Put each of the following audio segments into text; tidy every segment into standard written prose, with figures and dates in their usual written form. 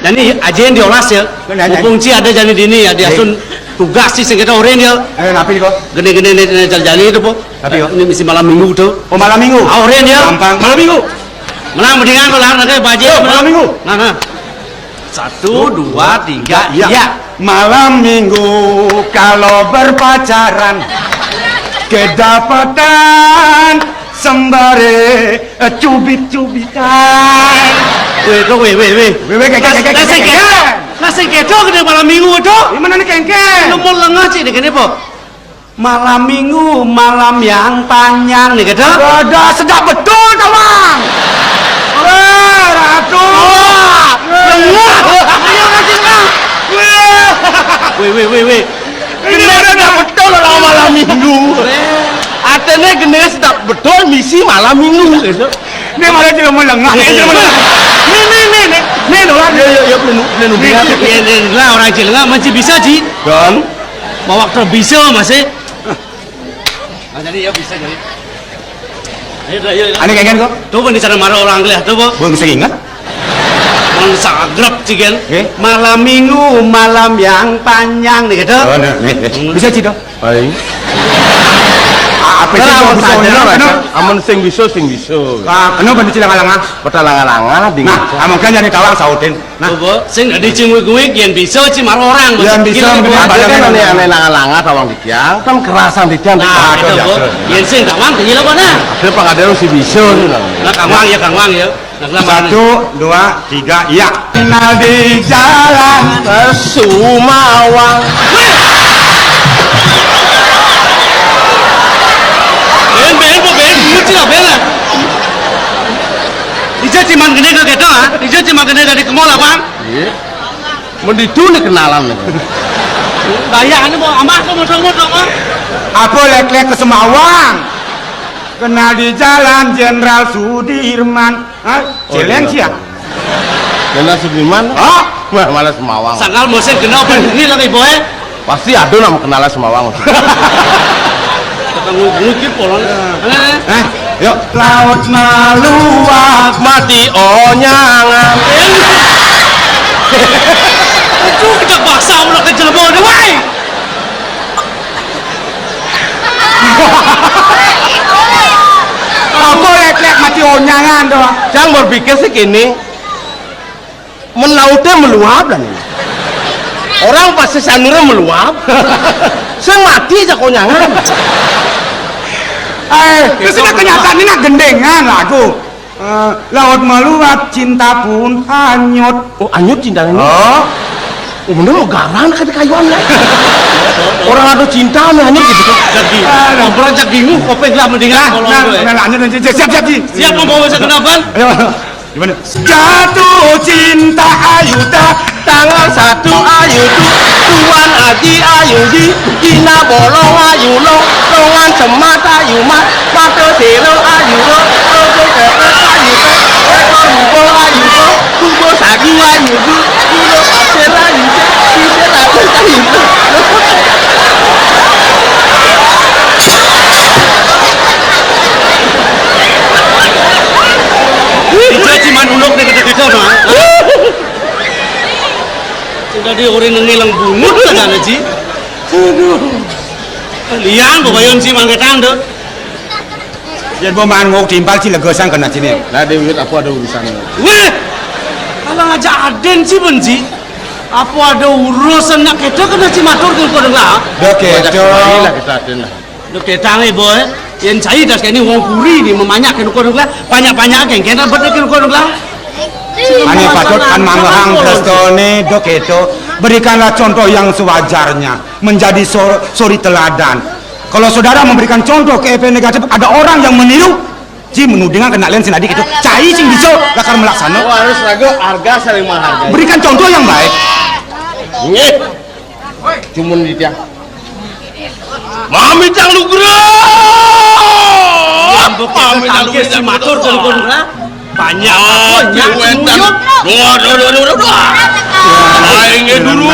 Jadi ajen diolas ya. Fungsi ada jadi dini ya dia sun tugas sih sengketa orang dia. Napi kok? Gede-gede jalan itu po. Tapi ini mesti malam minggu tuh. Oh malam minggu. Orang dia. Gampang. Malam minggu. Menang mendingan kalau nanti baju. Malam minggu. Nah. 1, 2, 3, ya. Malam minggu kalau berpacaran kedapatan sembari cubit-cubitan. Weh, Nasi kedo kena malam minggu tu. Gimana nih kengkeng? Lu mau lengah sih dengan apa? Malam minggu, malam yang panjang nih kedo. Ada sedap betul kawan. Ratu. Lengah. Ayo kasih lengah. Weh. Ini sedap betul lah malam minggu. Artinya gini sedap betul misi malam minggu. Ini malah juga mau lengah. Nih orang. Ya lah orang jelengah masih bisa ji. Dan mau waktu bisa masih. Jadi ya bisa jadi. Ayo. Ani kengkeng kok? Coba di sana marah orang lihat coba. Belum bisa ingat. Mensagrap cigen. Malam minggu, malam yang panjang nih gitu. Oh, nih. Bisa ci dong. Baik. Apa sih Amun sing bisa. Anu bener cilang alangan. Pedalang-alangan ding. Nah, amun kan jadi tawang sautin. Nah, coba sing ada cingwik-wik yang bisa ci marah orang. Yang bisa Badan aneh langan-langan tawang dikiang kan kerasan dikiang. Nah, yang sing tawang kayaknya apa nah? Ada pengadil si bisa. Nah, Kang Wang ya. 1, 2, 3, ya. Kenal di jalan Sumawang. Ben, muci lah Ben lah. Ija ciman gede ke gitu ah? Ija ciman gede dari ke mall apa? Iya. Menditu nih kenalan nih. Bayar ini mau amah kok mau Apa lek-lek ke Semawang? Kenal di jalan Jenderal Sudirman. Celeng sih ya? Jenderal Sudirman? Oh, malah Semawang. Sangkal musim kenal ini lagi boy. Pasti ada nama kenalan Semawang. Mungkin polang. Yuk. Laut meluap mati onyangan. Itu kita bahasa ulah kejelbo deh, woi. Apa lek-lek mati onyangan doang. Jangan berpikir segini. Melautnya meluap dan ini. Orang pasti sanurnya meluap. Saya mati aja konyangan. Terus ini kenyataan ini gendengan lagu. Laut meluap, cinta pun hanyut. Oh, hanyut cinta ini? Oh, bener mau garang ke kayuan ya. Orang ada cinta nih hanyut gitu. Jadi, ngobrol jadi bingung, kopi gelap mendingan. Lanjut, siap. Siap mau bisa kenapa? Ayo, gimana? Jatuh cinta Ayuda, tanggal 1 Ayudu, Tuan Aji Ayudi, Kina Bolong Ayulo, Longan Semat Ayumat, Pato Dero Ayulo, Ojo Kepet Ayudo, Eko Hubo Ayudo, Hubo Sagi Ayudu, Kulo Pasir Ayudo, Kisir Ayudo. Itu cuman ulok deket-deket mah. Sudah dia orang ngilang bungut kan Ji. Liang babayon si mangketang tuh. Jadi pemain ngok timpal sih legosan kena sini. Nah Dewi, aku ada urusan. Weh, kalau ngajak Aden sih benci. Apa ada urusan nak kita kena si matur ke kau dengar? Dokedo. Lah kita Aden lah. Doketang boy. Yang saya dah sekali orang kuri ni memanyak kau dengar. Banyak-banyak yang kita betul kau dengar. Ani patut kan manghang Kristone Dokedo. Berikanlah contoh yang sewajarnya, menjadi suri teladan. Kalau saudara memberikan contoh ke efek negatif, ada orang yang meniru, Ji menudingan kena lain sinadik itu. Cai sing bisa lakar melaksana. Oh, harus ragu harga saling menghargai. Berikan contoh yang baik. Nggih. Cuman di dia. Mami cang lugra. Mami cang lugra si matur ke kau dengar. Banyak Doa. Aing dulu.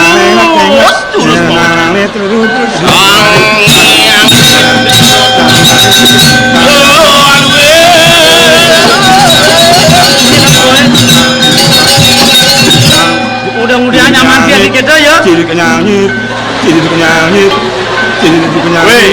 mandian di kita ya. Cilik nyanyi, cilik nyanyi, cilik nyanyi. Weh,